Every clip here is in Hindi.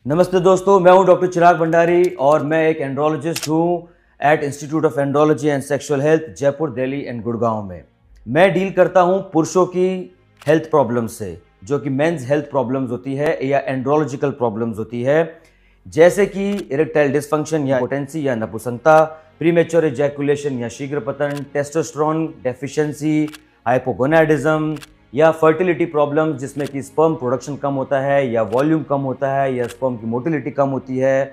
नमस्ते दोस्तों, मैं हूं डॉक्टर चिराग भंडारी और मैं एक एंड्रोलॉजिस्ट हूं at institute of andrology and sexual health, Jaipur, Delhi and Gurgaon में। मैं डील करता हूं पुरुषों की हेल्थ प्रॉब्लम्स से, जो कि मेंस हेल्थ प्रॉब्लम्स होती है या एंड्रोलॉजिकल प्रॉब्लम्स होती है, जैसे कि इरेक्टाइल डिस्फंक्शन या पोटेंसी या नपुंसकता, प्रीमेच्योर इजैकुलेशन या शीघ्र पतन, टेस्टोस्टेरोन डेफिशिएंसी, हाइपोगोनाडिज्म या फर्टिलिटी प्रॉब्लम जिसमें कि स्पर्म प्रोडक्शन कम होता है या वॉल्यूम कम होता है या स्पर्म की मोटिलिटी कम होती है,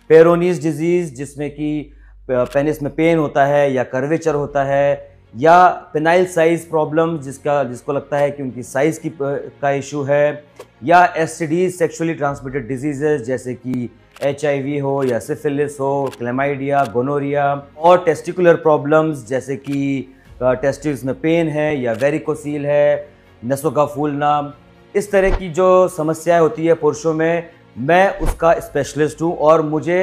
पेरोनीज डिजीज़ जिसमें कि पेनिस में पेन होता है या कर्वेचर होता है, या पेनाइल साइज प्रॉब्लम जिसको लगता है कि उनकी साइज़ का इशू है, या एसटीडीज सेक्सुअली ट्रांसमिटेड डिजीजेज जैसे कि HIV हो या सिफिलिस हो, क्लेमाइडिया, गोनोरिया, और टेस्टिकुलर प्रॉब्लम्स जैसे कि टेस्टिस में पेन है या वेरिकोसील है, नसों का फूलना। इस तरह की जो समस्याएं होती है पुरुषों में, मैं उसका स्पेशलिस्ट हूं और मुझे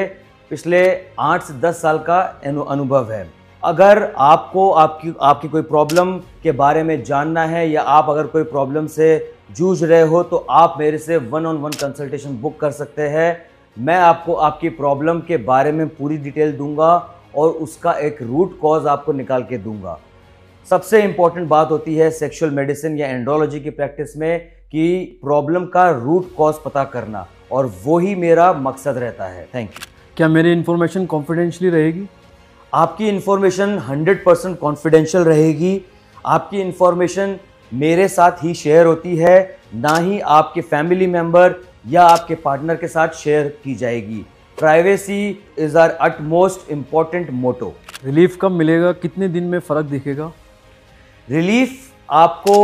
पिछले 8 से 10 साल का अनुभव है। अगर आपको आपकी कोई प्रॉब्लम के बारे में जानना है या आप अगर कोई प्रॉब्लम से जूझ रहे हो तो आप मेरे से 1-on-1 कंसल्टेशन बुक कर सकते हैं। मैं आपको आपकी प्रॉब्लम के बारे में पूरी डिटेल दूंगा और उसका एक रूट कॉज आपको निकाल के दूंगा। सबसे इम्पॉर्टेंट बात होती है सेक्सुअल मेडिसिन या एंड्रोलॉजी की प्रैक्टिस में कि प्रॉब्लम का रूट कॉज पता करना, और वो ही मेरा मकसद रहता है। Thank you. क्या मेरी इन्फॉर्मेशन कॉन्फिडेंशियली रहेगी? आपकी इन्फॉर्मेशन 100% कॉन्फिडेंशियल रहेगी। आपकी इन्फॉर्मेशन मेरे साथ ही शेयर होती है, ना ही आपके फैमिली मेम्बर या आपके पार्टनर के साथ शेयर की जाएगी। Privacy is our utmost important motto. Relief कब मिलेगा? कितने दिन में फ़र्क दिखेगा? रिलीफ आपको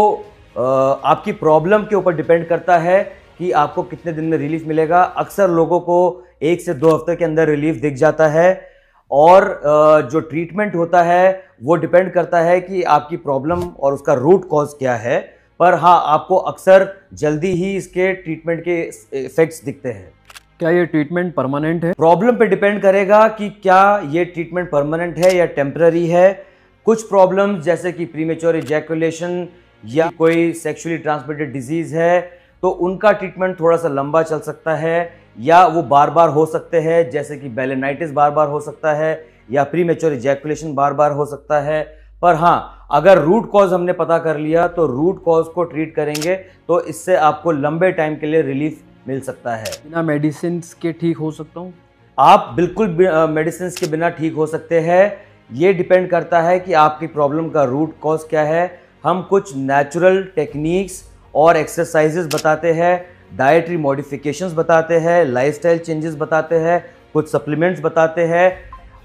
आपकी प्रॉब्लम के ऊपर डिपेंड करता है कि आपको कितने दिन में रिलीफ मिलेगा। अक्सर लोगों को 1 से 2 हफ्ते के अंदर रिलीफ दिख जाता है, और जो ट्रीटमेंट होता है वो डिपेंड करता है कि आपकी प्रॉब्लम और उसका रूट कॉज क्या है। पर हाँ, आपको अक्सर जल्दी ही इसके ट्रीटमेंट के इफेक्ट्स दिखते हैं। क्या ये ट्रीटमेंट परमानेंट है? प्रॉब्लम पे डिपेंड करेगा कि क्या ये ट्रीटमेंट परमानेंट है या टेम्पररी है। कुछ प्रॉब्लम्स जैसे कि प्रीमेच्योर इजैकुलेशन या कोई सेक्सुअली ट्रांसमिटेड डिजीज़ है तो उनका ट्रीटमेंट थोड़ा सा लंबा चल सकता है, या वो बार बार हो सकते हैं, जैसे कि बेलेनाइटिस बार बार हो सकता है या प्रीमेच्योर इजैकुलेशन बार बार हो सकता है। पर हाँ, अगर रूट कॉज हमने पता कर लिया तो रूट कॉज को ट्रीट करेंगे तो इससे आपको लंबे टाइम के लिए रिलीफ मिल सकता है। बिना मेडिसिन के ठीक हो सकता हूँ? आप बिल्कुल मेडिसिन के बिना ठीक हो सकते हैं। ये डिपेंड करता है कि आपकी प्रॉब्लम का रूट कॉज क्या है। हम कुछ नेचुरल टेक्निक्स और एक्सरसाइजेस बताते हैं, डाइटरी मॉडिफिकेशंस बताते हैं, लाइफस्टाइल चेंजेस बताते हैं, कुछ सप्लीमेंट्स बताते हैं,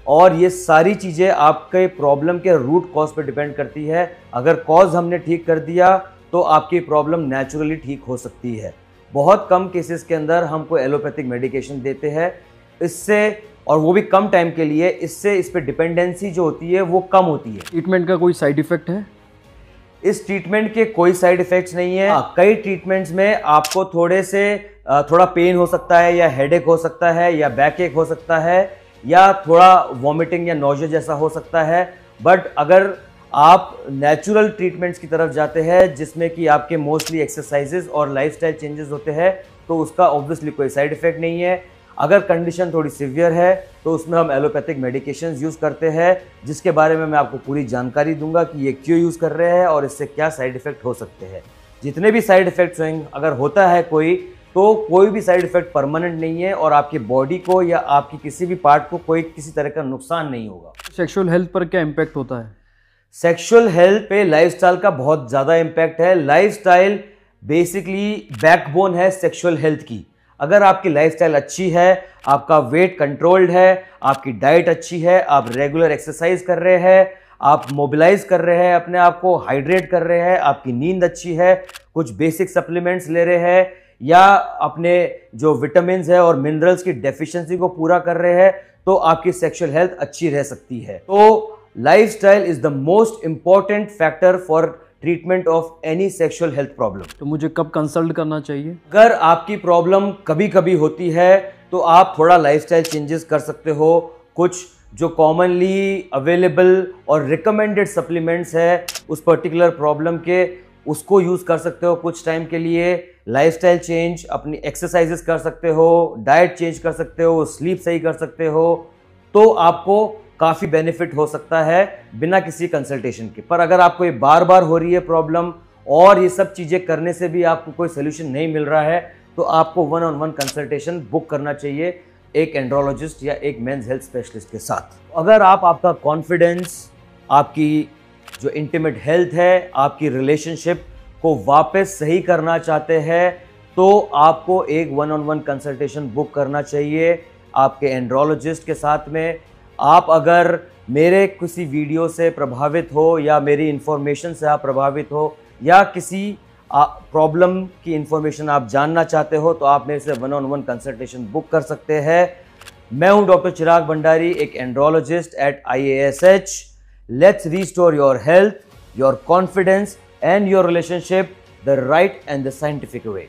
और ये सारी चीज़ें आपके प्रॉब्लम के रूट कॉज पे डिपेंड करती है। अगर कॉज हमने ठीक कर दिया तो आपकी प्रॉब्लम नेचुरली ठीक हो सकती है। बहुत कम केसेस के अंदर हम कोई एलोपैथिक मेडिकेशन देते हैं, इससे, और वो भी कम टाइम के लिए, इससे इस पे डिपेंडेंसी जो होती है वो कम होती है। ट्रीटमेंट का कोई साइड इफेक्ट है? इस ट्रीटमेंट के कोई साइड इफेक्ट्स नहीं है। कई ट्रीटमेंट्स में आपको थोड़ा पेन हो सकता है या हेडेक हो सकता है या बैक एक हो सकता है या थोड़ा वॉमिटिंग या नॉजिया जैसा हो सकता है। बट अगर आप नेचुरल ट्रीटमेंट्स की तरफ जाते हैं जिसमें कि आपके मोस्टली एक्सरसाइजेज और लाइफस्टाइल चेंजेस होते हैं तो उसका ऑब्वियसली कोई साइड इफेक्ट नहीं है। अगर कंडीशन थोड़ी सीवियर है तो उसमें हम एलोपैथिक मेडिकेशंस यूज़ करते हैं, जिसके बारे में मैं आपको पूरी जानकारी दूंगा कि ये क्यों यूज़ कर रहे हैं और इससे क्या साइड इफ़ेक्ट हो सकते हैं। जितने भी साइड इफ़ेक्ट्स होंगे, अगर होता है तो कोई भी साइड इफ़ेक्ट परमानेंट नहीं है और आपकी बॉडी को या आपकी किसी भी पार्ट को कोई किसी तरह का नुकसान नहीं होगा। सेक्सुअल हेल्थ पर क्या इम्पैक्ट होता है? सेक्सुअल हेल्थ पे लाइफस्टाइल का बहुत ज़्यादा इम्पैक्ट है। लाइफस्टाइल बेसिकली बैकबोन है सेक्सुअल हेल्थ की। अगर आपकी लाइफस्टाइल अच्छी है, आपका वेट कंट्रोल्ड है, आपकी डाइट अच्छी है, आप रेगुलर एक्सरसाइज कर रहे हैं, आप मोबिलाइज कर रहे हैं, अपने आप को हाइड्रेट कर रहे हैं, आपकी नींद अच्छी है, कुछ बेसिक सप्लीमेंट्स ले रहे हैं, या अपने जो विटामिन्स है और मिनरल्स की डेफिशिएंसी को पूरा कर रहे हैं, तो आपकी सेक्सुअल हेल्थ अच्छी रह सकती है। तो lifestyle is the most important factor for treatment of any sexual health problem. तो मुझे कब कंसल्ट करना चाहिए? अगर आपकी प्रॉब्लम कभी कभी होती है तो आप थोड़ा लाइफस्टाइल चेंजेस कर सकते हो। कुछ जो कॉमनली अवेलेबल और रिकमेंडेड सप्लीमेंट्स है उस पर्टिकुलर प्रॉब्लम के, उसको यूज़ कर सकते हो कुछ टाइम के लिए। लाइफस्टाइल चेंज, अपनी एक्सरसाइजेस कर सकते हो, डाइट चेंज कर सकते हो, स्लीप सही कर सकते हो, तो आपको काफ़ी बेनिफिट हो सकता है बिना किसी कंसल्टेशन के। पर अगर आपको ये बार बार हो रही है प्रॉब्लम और ये सब चीज़ें करने से भी आपको कोई सोल्यूशन नहीं मिल रहा है, तो आपको 1-on-1 कंसल्टेशन बुक करना चाहिए एक एंड्रोलॉजिस्ट या एक मेंस हेल्थ स्पेशलिस्ट के साथ। अगर आपका कॉन्फिडेंस, आपकी जो इंटीमेट हेल्थ है, आपकी रिलेशनशिप को वापस सही करना चाहते हैं, तो आपको एक 1-on-1 कंसल्टेशन बुक करना चाहिए आपके एंड्रोलॉजिस्ट के साथ में। आप अगर मेरे किसी वीडियो से प्रभावित हो या मेरी इंफॉर्मेशन से आप प्रभावित हो या किसी प्रॉब्लम की इंफॉर्मेशन आप जानना चाहते हो, तो आप मेरे से 1-on-1 कंसल्टेशन बुक कर सकते हैं। मैं हूं डॉक्टर चिराग भंडारी, एक andrologist at IASH। Let's restore your health, your confidence and your relationship the right and the scientific way.